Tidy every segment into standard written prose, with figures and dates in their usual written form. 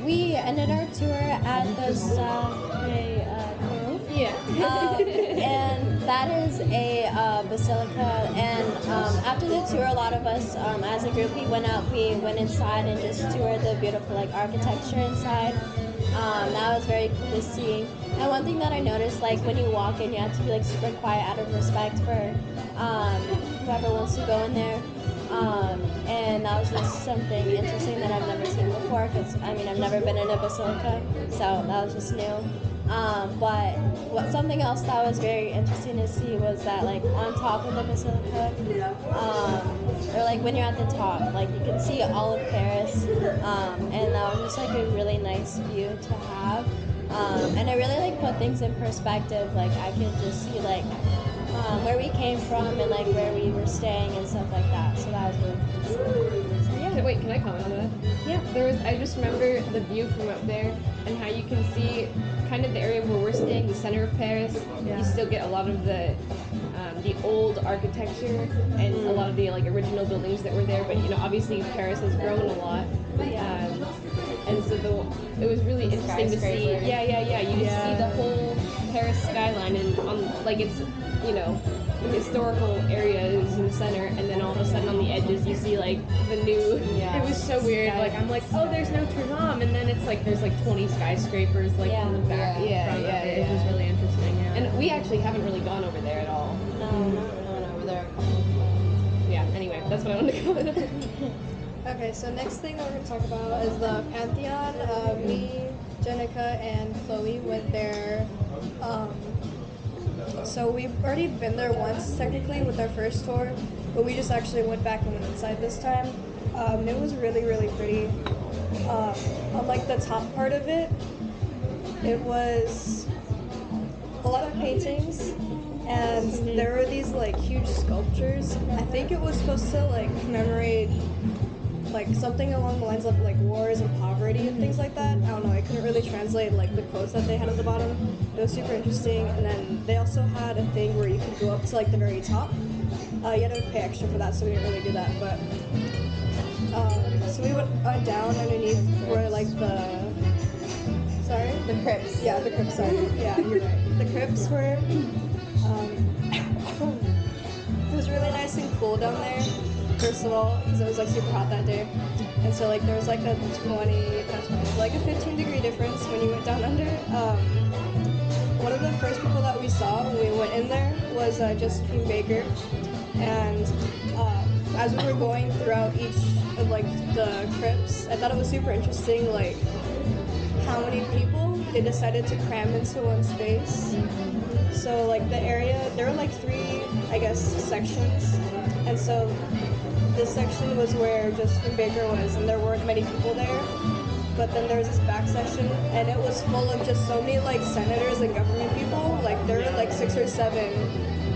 we ended our tour at the Sacre Coeur. Yeah. And that is a basilica. And after the tour, a lot of us, as a group, we went inside and just toured the beautiful like architecture inside. That was very cool to see. And one thing that I noticed, like when you walk in, you have to be like super quiet out of respect for whoever wants to go in there. And that was just something interesting that I've never seen before. Because I mean, I've never been in a basilica, so that was just new. But something else that was very interesting to see was that like on top of the basilica, or like when you're at the top, like you can see all of Paris, and that was just like a really nice view to have. And it really like put things in perspective. Like I could just see like where we came from and like where we were staying and stuff like that. So that was really cool. So yeah. Wait, can I comment on that? Yeah. I just remember the view from up there and how you can see kind of the area where we're staying, the center of Paris. Yeah. You still get a lot of the old architecture and a lot of the like original buildings that were there. But you know, obviously Paris has grown a lot. And so it was really interesting to see. Yeah. You see the whole Paris skyline, and on like it's the historical area is in the center, and then all of a sudden on the edges you see like the new. Yeah. It was so weird. Like I'm like, oh, there's Notre Dame, and then it's like there's like 20 skyscrapers like in the back. Yeah. It was really interesting. Yeah. And we actually haven't really gone over there at all. No, not really. Over there a couple of times. Yeah. Anyway, that's what I wanted to comment on. Okay, so next thing that we're going to talk about is the Pantheon. Me, Jenica, and Chloe went there. So we've already been there once, technically, with our first tour, but we just actually went back and went inside this time. It was really, really pretty. On like the top part of it, it was a lot of paintings, and there were these like huge sculptures. I think it was supposed to like commemorate like something along the lines of like wars and poverty and things like that. I don't know, I couldn't really translate like the quotes that they had at the bottom. It was super interesting. And then they also had a thing where you could go up to like the very top. You had to pay extra for that, so we didn't really do that. But so we went down underneath where like the crypts. Yeah, the crypts. Sorry. Yeah, you're right. The crypts were. It was really nice and cool down there. First of all, because it was like super hot that day, and so like there was like a 15-degree difference when you went down under. One of the first people that we saw when we went in there was Josephine Baker, and as we were going throughout each of like the crypts, I thought it was super interesting like how many people they decided to cram into one space. So like the area, there were like 3, I guess, sections, and so this section was where Josephine Baker was, and there weren't many people there. But then there was this back section, and it was full of just so many like senators and government people. Like there were like 6 or 7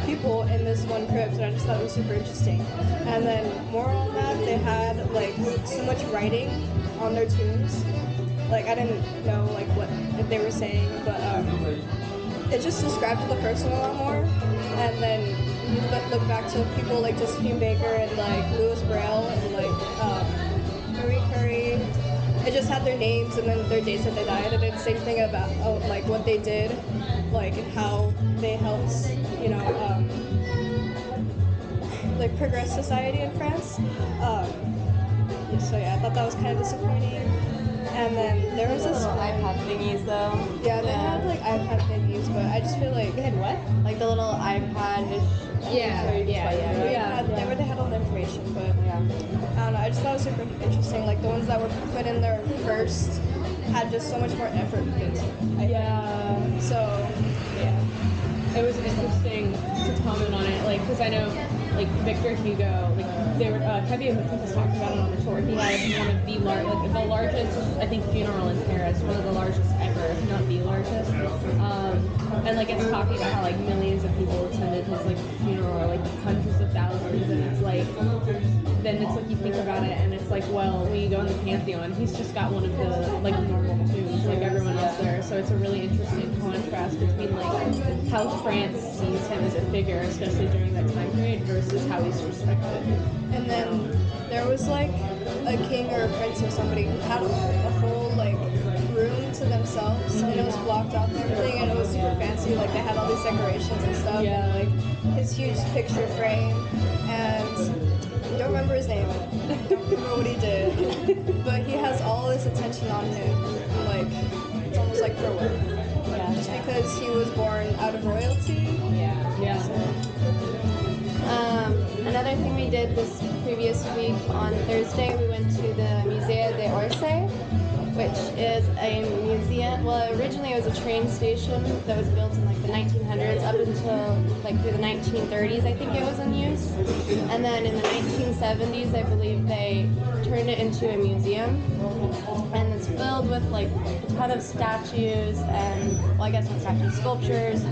people in this one crypt, and I just thought it was super interesting. And then more on that, they had like so much writing on their tombs. Like I didn't know like what they were saying, but it just described the person a lot more. And then you look back to people like Josephine Baker and like Louis Braille and like Marie Curie. It just had their names and then their dates that they died, and it's the same thing about like what they did, like and how they helped, like progress society in France. So yeah, I thought that was kind of disappointing. And then there was this little iPad thingies though. Yeah, they had like iPad thingies, but I just feel like They had what? Like the little iPad-ish. Yeah. They had all the information, but Yeah. I don't know. I just thought it was super interesting. Like the ones that were put in there first had just so much more effort put into it. Yeah. So yeah. It was interesting to comment on it, like, because I know, like, Victor Hugo, like, they were, Kevin was talking about it on the tour. He had one of the largest, I think, funeral in Paris, one of the largest ever, if not the largest. And, like, it's talking about how, like, millions of people attended his, like, funeral, or, like, hundreds of thousands, and it's like, then it's like you think about it, and it's like, well, when you go in the Pantheon, he's just got one of the, like, normal tombs, like everyone else there, so it's a really interesting contrast between, like, how France sees him as a figure, especially during that time period, versus how he's respected. And then there was like a king or a prince or somebody who had a whole like room to themselves, and it was blocked off and everything, and it was super fancy. Like they had all these decorations and stuff, and like his huge picture frame, and I don't remember his name. I don't remember what he did, but he has all this attention on him. And, like it's almost like for work, just because he was born out of royalty. Yeah. Another thing we did this previous week on Thursday, we went to the Museo de Orsay, which is a museum. Well, originally it was a train station that was built in like the 1900s up until like through the 1930s, I think it was in use. And then in the 1970s, I believe they turned it into a museum. And it's filled with like a ton of statues and, well, I guess not statues, sculptures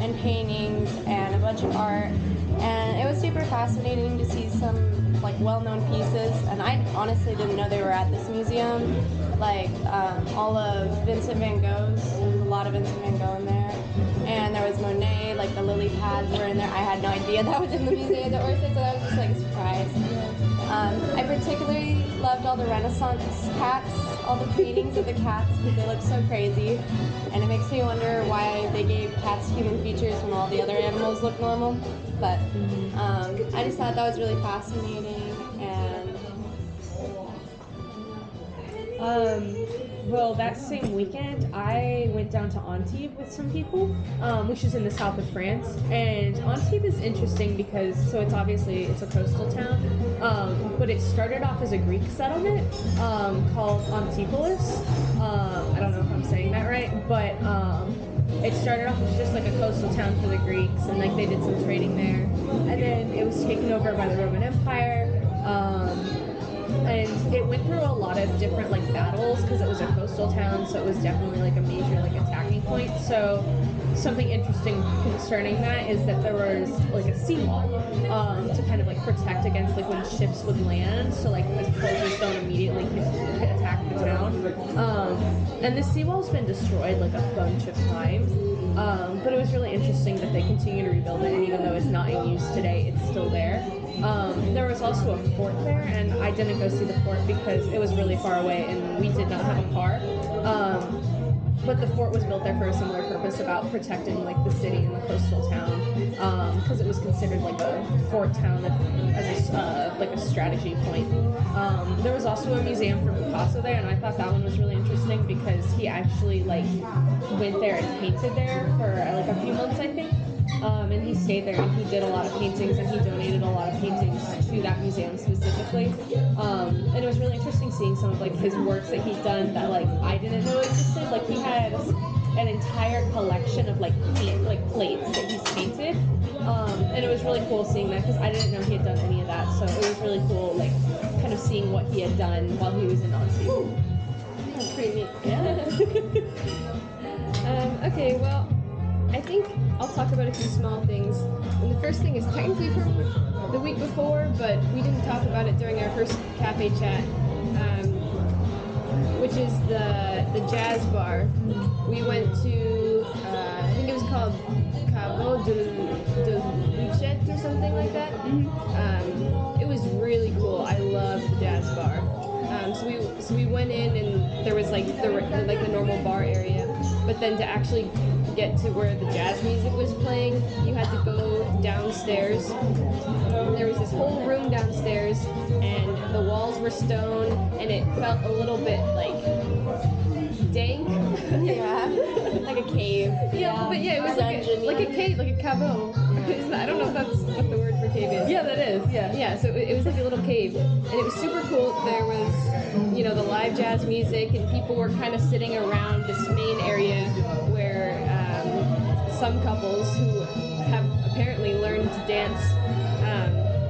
and paintings and a bunch of art. And it was super fascinating to see some like well-known pieces, and I honestly didn't know they were at this museum. Like all of Vincent van Gogh's, there's a lot of Vincent van Gogh in there, and there was Monet, like the lily pads were in there. I had no idea that was in the Museo d'Orsay, so that was just like a surprise. I particularly loved all the Renaissance cats, all the paintings of the cats, because they look so crazy, and it makes me wonder why they gave cats human features when all the other animals look normal. But I just thought that was really fascinating, and well, that same weekend, I went down to Antibes with some people, which is in the south of France. And Antibes is interesting because, so it's obviously, it's a coastal town, but it started off as a Greek settlement called Antipolis. I don't know if I'm saying that right, but it started off as just like a coastal town for the Greeks, and like they did some trading there. And then it was taken over by the Roman Empire. And it went through a lot of different like battles because it was a coastal town, so it was definitely like a major like attacking point. So something interesting concerning that is that there was like a seawall to kind of like protect against like when ships would land, so like the soldiers don't immediately could attack the town. And this seawall's been destroyed like a bunch of times, but it was really interesting that they continue to rebuild it, and even though it's not in use today, it's still there. There was also a fort there, and I didn't go see the fort because it was really far away and we did not have a car. But the fort was built there for a similar purpose, about protecting like the city and the coastal town, because it was considered like a fort town as like a strategy point. There was also a museum for Picasso there, and I thought that one was really interesting because he actually like went there and painted there for like a few months, I think. And he stayed there and he did a lot of paintings, and he donated a lot of paintings to that museum specifically. And it was really interesting seeing some of like his works that he'd done that like I didn't know existed. Like he had an entire collection of like plates that he's painted. And it was really cool seeing that because I didn't know he had done any of that. So it was really cool like kind of seeing what he had done while he was in Antibes. that's pretty neat. Yeah. Okay, well, I think I'll talk about a few small things. And the first thing is technically from the week before, but we didn't talk about it during our first cafe chat, which is the jazz bar. We went to, I think it was called Cabo de Lucette or something like that. It was really cool. I love the jazz bar. So we went in, and there was like the normal bar area, but then to actually get to where the jazz music was playing, you had to go downstairs. There was this whole room downstairs, and the walls were stone, and it felt a little bit like dank. Yeah, like a cave. Yeah, but yeah, it was like a cave, like a caveau. I don't know if that's what the word for cave is. Yeah, that is. Yeah. Yeah, so it was like a little cave, and it was super cool. There was, the live jazz music, and people were kind of sitting around this main area where some couples who have apparently learned to dance,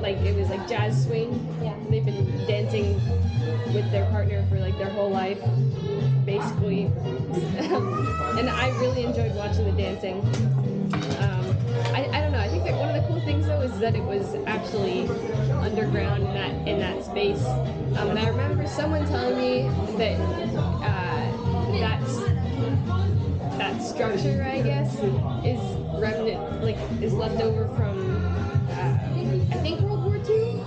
like it was like jazz swing. Yeah. They've been dancing with their partner for like their whole life, basically. And I really enjoyed watching the dancing. I don't know. I think that one of the cool things though is that it was actually underground in that space. And I remember someone telling me that that structure, I guess, is is left over from I think World War II.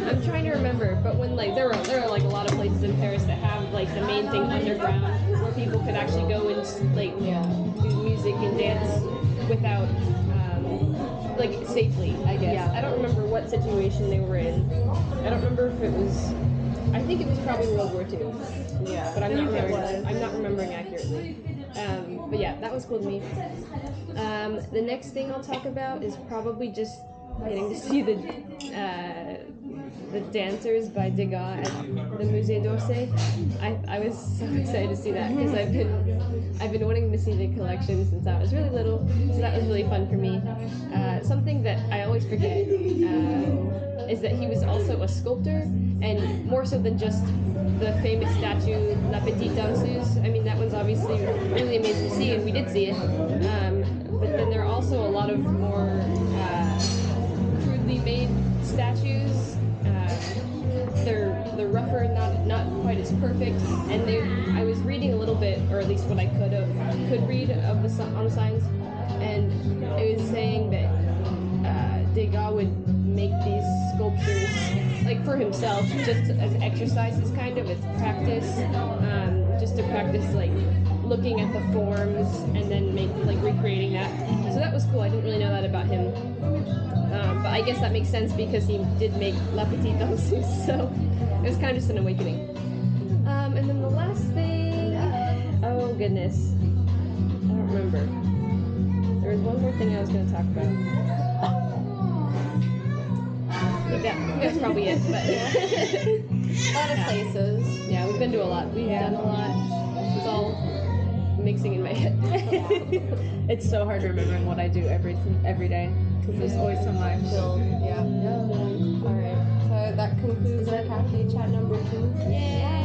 I'm trying to remember, but when like there are like a lot of places in Paris that have like the main thing underground where people could actually go and like do music and dance without like safely, I guess. Yeah. I don't remember what situation they were in. I don't remember if it was. I think it was probably World War II. Yeah. But I'm not remembering. I'm not remembering accurately. But yeah, that was cool to me. The next thing I'll talk about is probably just getting to see the dancers by Degas at the Musée d'Orsay. I was so excited to see that because I've been wanting to see the collection since I was really little, so that was really fun for me. Something that I always forget is that he was also a sculptor, and more so than just the famous statue La Petite Danseuse. I mean, that one's obviously really amazing to see, and we did see it. But then there are also a lot of more crudely made statues. They're rougher, not quite as perfect, and I was reading a little bit, or at least what I could read of on the signs, and it was saying that Degas would make these sculptures like for himself, just as exercises, kind of as practice, just to practice like looking at the forms and then recreating that. So that was cool. I didn't really know that about him. But I guess that makes sense because he did make La Petite Danseuse, so it was kind of just an awakening. And then the last thing, oh goodness, I don't remember. There was one more thing I was going to talk about. I think that's probably it, but A lot of places. yeah, we've been to a lot. We've done a lot. It's all mixing in my head. It's so hard remembering what I do every day because there's always some I feel. Yeah. All right. So that concludes our cafe chat number 2. Yeah.